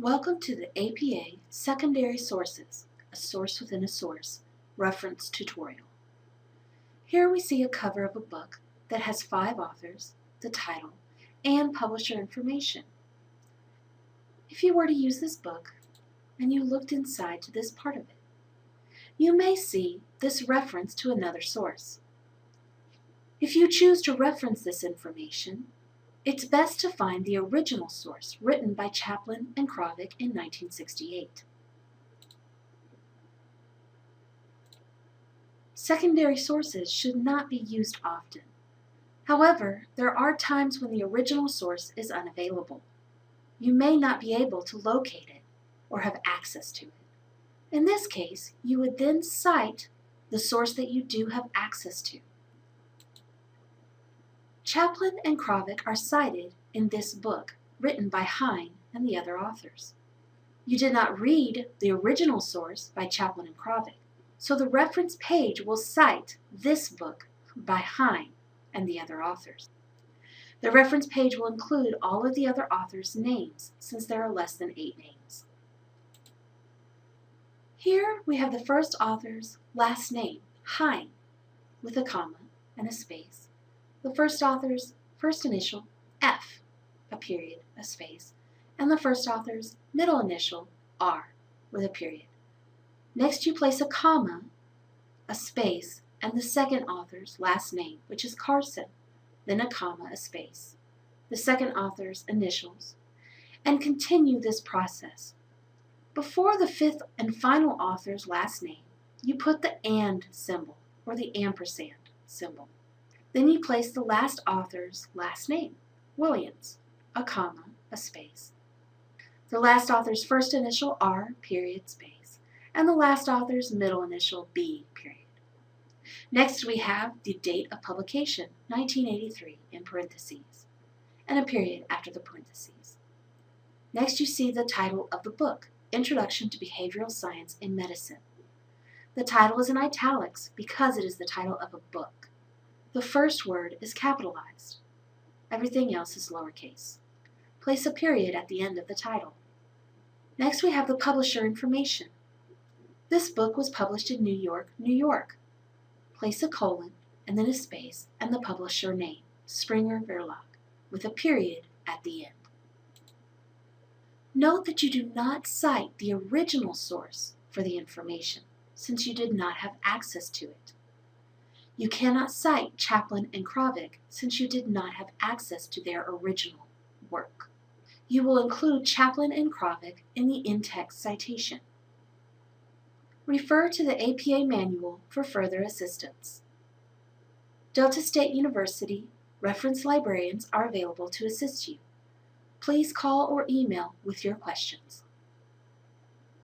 Welcome to the APA Secondary Sources, a source within a source, reference tutorial. Here we see a cover of a book that has 5 authors, the title, and publisher information. If you were to use this book and you looked inside to this part of it, you may see this reference to another source. If you choose to reference this information, it's best to find the original source written by Chaplin and Kravic in 1968. Secondary sources should not be used often. However, there are times when the original source is unavailable. You may not be able to locate it or have access to it. In this case, you would then cite the source that you do have access to. Chaplin and Kravic are cited in this book, written by Hine and the other authors. You did not read the original source by Chaplin and Kravic, so the reference page will cite this book by Hine and the other authors. The reference page will include all of the other authors' names, since there are less than 8 names. Here we have the first author's last name, Hine, with a comma and a space. The first author's first initial, F, a period, a space, and the first author's middle initial, R, with a period. Next you place a comma, a space, and the second author's last name, which is Carson, then a comma, a space, the second author's initials, and continue this process. Before the fifth and final author's last name, you put the AND symbol, or the ampersand symbol. Then you place the last author's last name, Williams, a comma, a space, the last author's first initial, R, period, space, and the last author's middle initial, B, period. Next we have the date of publication, 1983, in parentheses, and a period after the parentheses. Next you see the title of the book, Introduction to Behavioral Science in Medicine. The title is in italics because it is the title of a book. The first word is capitalized. Everything else is lowercase. Place a period at the end of the title. Next we have the publisher information. This book was published in New York, New York. Place a colon and then a space and the publisher name, Springer Verlag, with a period at the end. Note that you do not cite the original source for the information, since you did not have access to it. You cannot cite Chaplin and Kravic since you did not have access to their original work. You will include Chaplin and Kravic in the in-text citation. Refer to the APA manual for further assistance. Delta State University reference librarians are available to assist you. Please call or email with your questions.